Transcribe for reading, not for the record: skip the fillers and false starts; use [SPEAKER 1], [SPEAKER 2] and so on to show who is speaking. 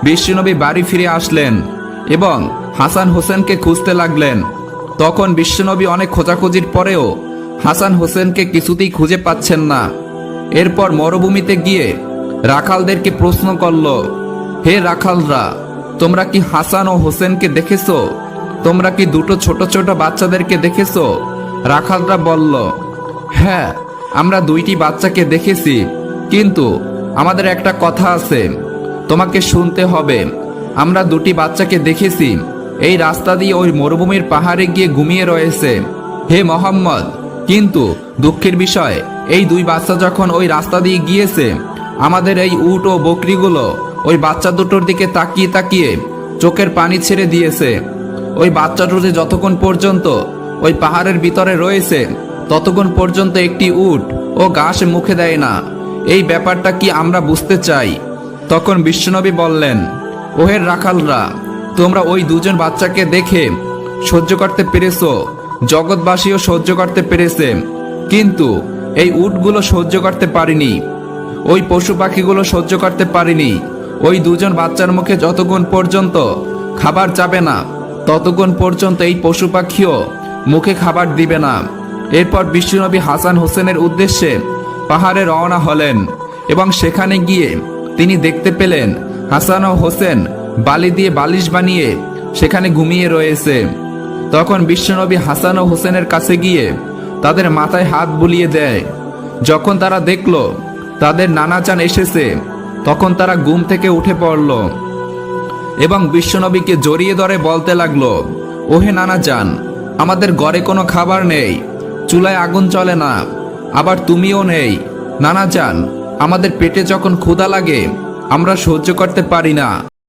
[SPEAKER 1] বিশ্বনবী বাড়ি ফিরে আসলেন এবং হাসান হোসেনকে খুঁজতে লাগলেন। তখন বিশ্বনবী অনেক খোঁজাখুঁজির পরেও হাসান হোসেনকে কিছুতেই খুঁজে পাচ্ছেন না। এরপর মরুভূমিতে গিয়ে রাখালদেরকে প্রশ্ন করল, হে রাখালরা, তোমরা কি হাসান ও হোসেনকে দেখেছো? তোমরা কি দুটো ছোট ছোট বাচ্চাদেরকে দেখেছো? রাখালরা বলল, হ্যাঁ, আমরা দুইটি বাচ্চাকে দেখেছি, কিন্তু আমাদের একটা কথা আছে, তোমাকে শুনতে হবে। আমরা দুটি বাচ্চাকে দেখেছি এই রাস্তা দিয়ে ওই মরুভূমির পাহাড়ে গিয়ে ঘুমিয়ে রয়েছে হে মোহাম্মদ। কিন্তু দুঃখের বিষয়, এই দুই বাচ্চা যখন ওই রাস্তা দিয়ে গিয়েছে, আমাদের এই উট ও বকরিগুলো ওই বাচ্চা দুটোর দিকে তাকিয়ে তাকিয়ে চোখের পানি ছেড়ে দিয়েছে। ওই বাচ্চা দুটো যতক্ষণ পর্যন্ত ওই পাহাড়ের ভিতরে রয়েছে ততক্ষণ পর্যন্ত একটি উট ও ঘাস মুখে দেয় না। এই ব্যাপারটা কি আমরা বুঝতে চাই। তখন বিশ্বনবী বললেন, ওহের রাখালরা, তোমরা ওই দুজন বাচ্চাকে দেখে সহ্য করতে পেরেছো, জগৎবাসীও সহ্য করতে পেরেছে, কিন্তু এই উটগুলো সহ্য করতে পারিনি, ওই পশু পাখিগুলো সহ্য করতে পারিনি। ওই দুজন বাচ্চার মুখে যতক্ষণ পর্যন্ত খাবার যাবে না ততক্ষণ পর্যন্ত এই পশু পাখিও মুখে খাবার দিবে না। এরপর বিশ্বনবী হাসান হোসেনের উদ্দেশ্যে পাহাড়ে রওনা হলেন এবং সেখানে গিয়ে তিনি দেখতে পেলেন হাসান ও হোসেন বালি দিয়ে বালিশ বানিয়ে সেখানে ঘুমিয়ে রয়েছে। তখন বিশ্বনবী হাসান ও হোসেনের কাছে গিয়ে তাদের মাথায় হাত বুলিয়ে দেয়। যখন তারা দেখল তাদের নানাজান এসেছে, তখন তারা ঘুম থেকে উঠে পড়ল এবং বিশ্বনবীকে জড়িয়ে ধরে বলতে লাগলো, ওহে নানাজান, আমাদের ঘরে কোনো খাবার নেই, চুলায় আগুন চলে না, আবার তুমিও নেই। নানাজান, আমাদের পেটে যখন ক্ষুধা লাগে আমরা সহ্য করতে পারি না।